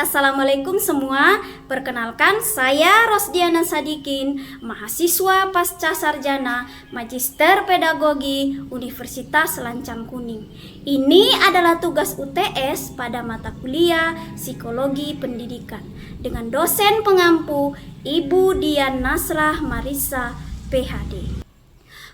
Assalamualaikum semua. Perkenalkan, saya Rosdiana Sadikin, mahasiswa pasca sarjana Magister Pedagogi Universitas Lancang Kuning. Ini adalah tugas UTS pada mata kuliah Psikologi Pendidikan dengan dosen pengampu Ibu Dian Nasrah Marissa, PhD.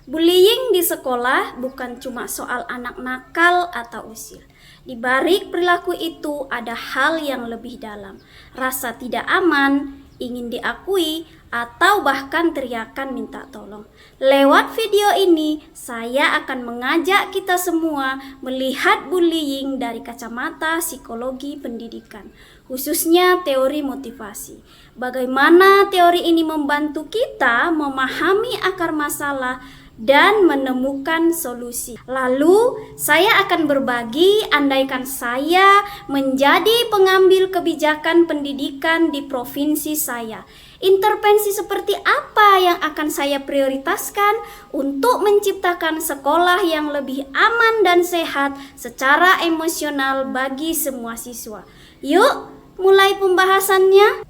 Bullying di sekolah bukan cuma soal anak nakal atau usil. Di balik perilaku itu ada hal yang lebih dalam, rasa tidak aman, ingin diakui, atau bahkan teriakan minta tolong. Lewat video ini, saya akan mengajak kita semua melihat bullying dari kacamata psikologi pendidikan, khususnya teori motivasi. Bagaimana teori ini membantu kita memahami akar masalah dan menemukan solusi. Lalu saya akan berbagi andaikan saya menjadi pengambil kebijakan pendidikan di provinsi saya. Intervensi seperti apa yang akan saya prioritaskan untuk menciptakan sekolah yang lebih aman dan sehat secara emosional bagi semua siswa. Yuk, mulai pembahasannya.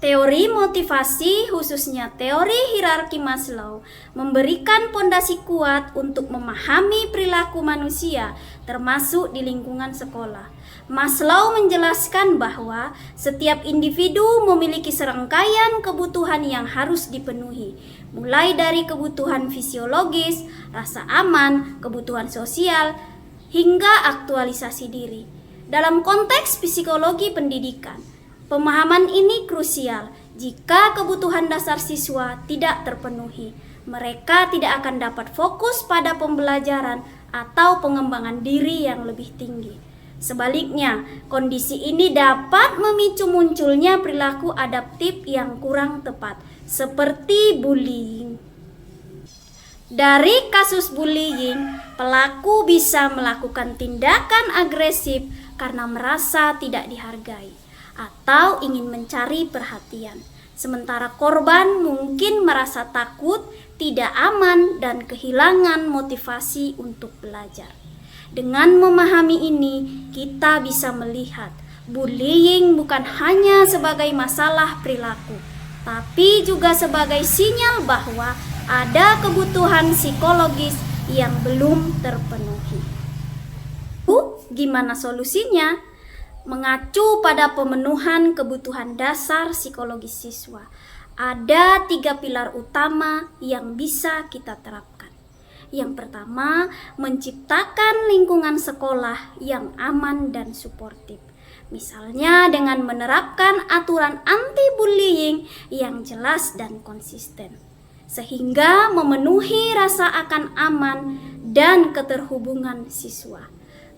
Teori motivasi, khususnya teori hierarki Maslow, memberikan pondasi kuat untuk memahami perilaku manusia, termasuk di lingkungan sekolah. Maslow menjelaskan bahwa setiap individu memiliki serangkaian kebutuhan yang harus dipenuhi, mulai dari kebutuhan fisiologis, rasa aman, kebutuhan sosial, hingga aktualisasi diri. Dalam konteks psikologi pendidikan, pemahaman ini krusial. Jika kebutuhan dasar siswa tidak terpenuhi, mereka tidak akan dapat fokus pada pembelajaran atau pengembangan diri yang lebih tinggi. Sebaliknya, kondisi ini dapat memicu munculnya perilaku adaptif yang kurang tepat, seperti bullying. Dari kasus bullying, pelaku bisa melakukan tindakan agresif karena merasa tidak dihargai atau ingin mencari perhatian. Sementara korban mungkin merasa takut, tidak aman, dan kehilangan motivasi untuk belajar. Dengan memahami ini, kita bisa melihat bullying bukan hanya sebagai masalah perilaku, tapi juga sebagai sinyal bahwa ada kebutuhan psikologis yang belum terpenuhi. Gimana solusinya? Mengacu pada pemenuhan kebutuhan dasar psikologis siswa, ada 3 pilar utama yang bisa kita terapkan. Yang pertama, menciptakan lingkungan sekolah yang aman dan suportif. Misalnya dengan menerapkan aturan anti-bullying yang jelas dan konsisten, sehingga memenuhi rasa akan aman dan keterhubungan siswa.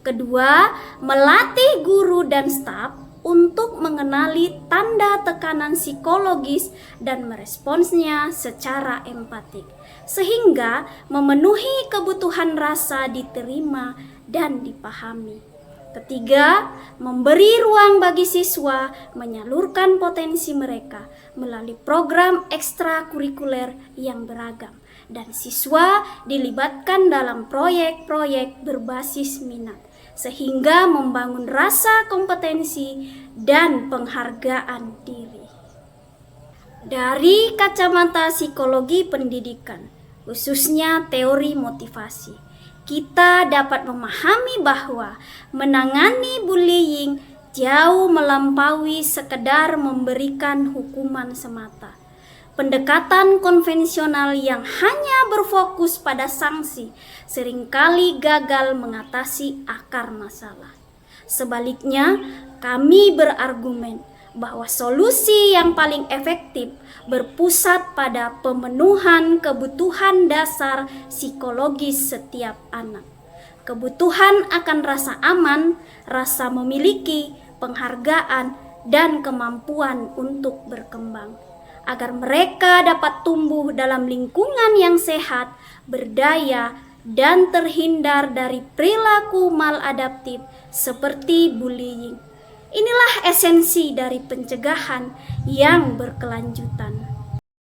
Kedua, melatih guru dan staf untuk mengenali tanda tekanan psikologis dan meresponsnya secara empatik, sehingga memenuhi kebutuhan rasa diterima dan dipahami. Ketiga, memberi ruang bagi siswa menyalurkan potensi mereka melalui program ekstrakurikuler yang beragam, dan siswa dilibatkan dalam proyek-proyek berbasis minat, sehingga membangun rasa kompetensi dan penghargaan diri. Dari kacamata psikologi pendidikan, khususnya teori motivasi, kita dapat memahami bahwa menangani bullying jauh melampaui sekedar memberikan hukuman semata. Pendekatan konvensional yang hanya berfokus pada sanksi seringkali gagal mengatasi akar masalah. Sebaliknya, kami berargumen bahwa solusi yang paling efektif berpusat pada pemenuhan kebutuhan dasar psikologis setiap anak. Kebutuhan akan rasa aman, rasa memiliki, penghargaan, dan kemampuan untuk berkembang, agar mereka dapat tumbuh dalam lingkungan yang sehat, berdaya, dan terhindar dari perilaku maladaptif seperti bullying. Inilah esensi dari pencegahan yang berkelanjutan.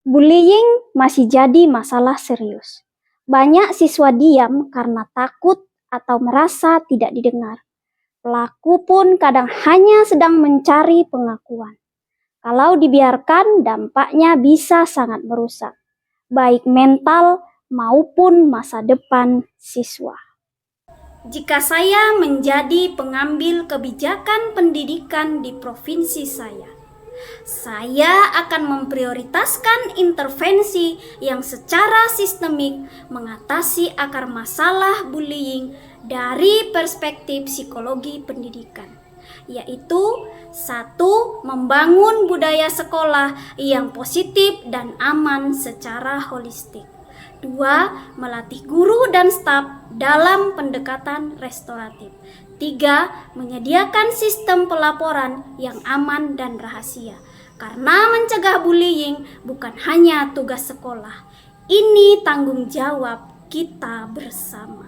Bullying masih jadi masalah serius. Banyak siswa diam karena takut atau merasa tidak didengar. Pelaku pun kadang hanya sedang mencari pengakuan. Kalau dibiarkan, dampaknya bisa sangat merusak, baik mental maupun masa depan siswa. Jika saya menjadi pengambil kebijakan pendidikan di provinsi saya akan memprioritaskan intervensi yang secara sistemik mengatasi akar masalah bullying dari perspektif psikologi pendidikan, yaitu 1. Membangun budaya sekolah yang positif dan aman secara holistik. 2. Melatih guru dan staf dalam pendekatan restoratif. 3. Menyediakan sistem pelaporan yang aman dan rahasia. Karena mencegah bullying bukan hanya tugas sekolah, ini tanggung jawab kita bersama.